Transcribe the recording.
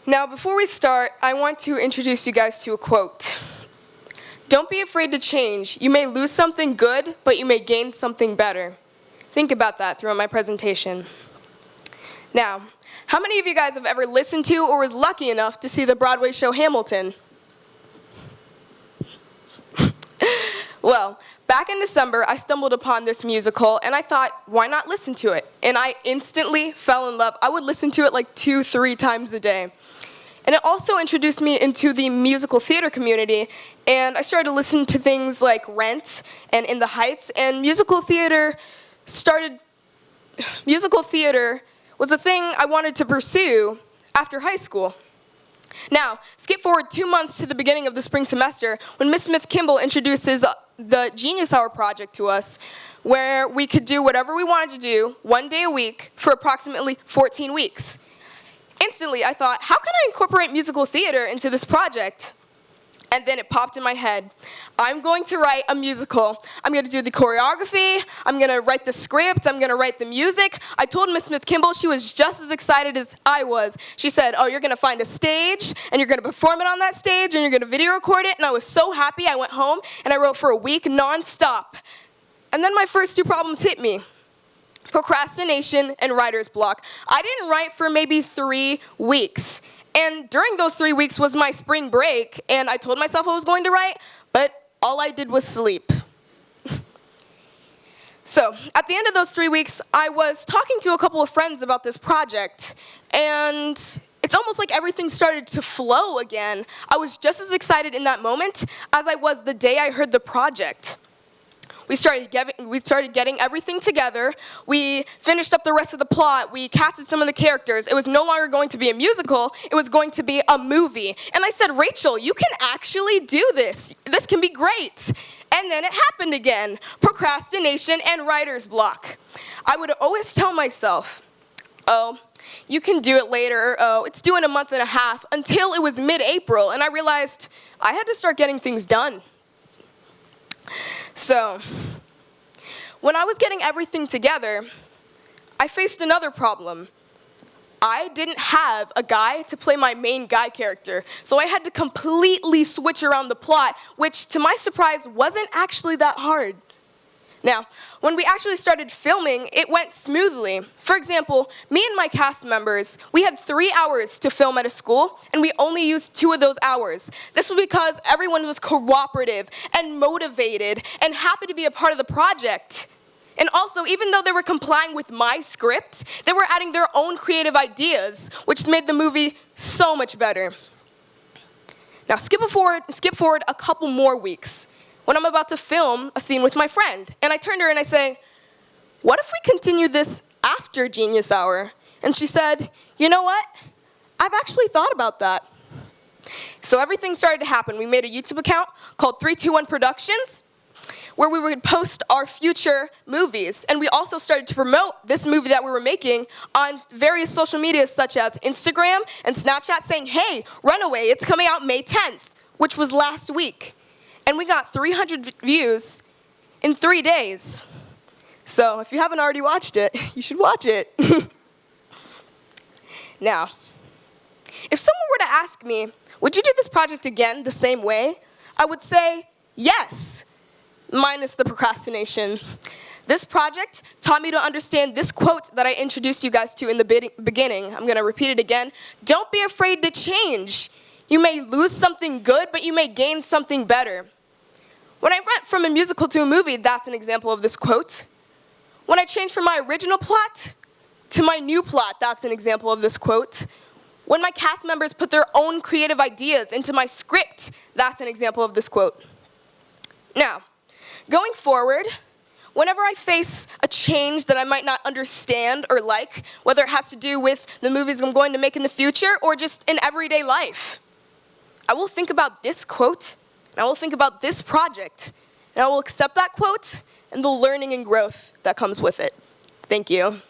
Now, before we start, I want to introduce you guys to a quote. Don't be afraid to change. You may lose something good, but you may gain something better. Think about that throughout my presentation. Now, how many of you guys have ever listened to or was lucky enough to see the Broadway show Hamilton? Well, back in December, I stumbled upon this musical, and I thought, why not listen to it? And I instantly fell in love. I would listen to it like 2-3 times a day. And it also introduced me into the musical theater community, and I started to listen to things like Rent and In the Heights, and musical theater was a thing I wanted to pursue after high school. Now, skip forward 2 months to the beginning of the spring semester when Miss Smith-Kimball introduces the Genius Hour project to us, where we could do whatever we wanted to do 1 day a week for approximately 14 weeks. Instantly, I thought, how can I incorporate musical theater into this project? And then it popped in my head. I'm going to write a musical. I'm going to do the choreography. I'm going to write the script. I'm going to write the music. I told Miss Smith-Kimball. She was just as excited as I was. She said, oh, you're going to find a stage, and you're going to perform it on that stage, and you're going to video record it. And I was so happy. I went home, and I wrote for a week nonstop. And then my first 2 problems hit me. Procrastination and writer's block. I didn't write for maybe 3 weeks. And during those 3 weeks was my spring break, and I told myself I was going to write, but all I did was sleep. So, at the end of those 3 weeks, I was talking to a couple of friends about this project, and it's almost like everything started to flow again. I was just as excited in that moment as I was the day I heard the project. We started getting everything together. We finished up the rest of the plot. We casted some of the characters. It was no longer going to be a musical. It was going to be a movie. And I said, Rachel, you can actually do this. This can be great. And then it happened again. Procrastination and writer's block. I would always tell myself, oh, you can do it later. Oh, it's due in a month and a half, until it was mid-April. And I realized I had to start getting things done. So, when I was getting everything together, I faced another problem. I didn't have a guy to play my main guy character, so I had to completely switch around the plot, which, to my surprise, wasn't actually that hard. Now, when we actually started filming, it went smoothly. For example, me and my cast members, we had 3 hours to film at a school, and we only used 2 of those hours. This was because everyone was cooperative and motivated and happy to be a part of the project. And also, even though they were complying with my script, they were adding their own creative ideas, which made the movie so much better. Now, skip forward a couple more weeks, when I'm about to film a scene with my friend. And I turned to her and I say, what if we continue this after Genius Hour? And she said, you know what? I've actually thought about that. So everything started to happen. We made a YouTube account called 321 Productions, where we would post our future movies. And we also started to promote this movie that we were making on various social media, such as Instagram and Snapchat, saying, hey, Runaway, it's coming out May 10th, which was last week. And we got 300 views in 3 days. So if you haven't already watched it, you should watch it. Now, if someone were to ask me, would you do this project again the same way? I would say yes, minus the procrastination. This project taught me to understand this quote that I introduced you guys to in the beginning. I'm going to repeat it again. Don't be afraid to change. You may lose something good, but you may gain something better. When I went from a musical to a movie, that's an example of this quote. When I changed from my original plot to my new plot, that's an example of this quote. When my cast members put their own creative ideas into my script, that's an example of this quote. Now, going forward, whenever I face a change that I might not understand or like, whether it has to do with the movies I'm going to make in the future or just in everyday life, I will think about this quote, and I will think about this project, and I will accept that quote and the learning and growth that comes with it. Thank you.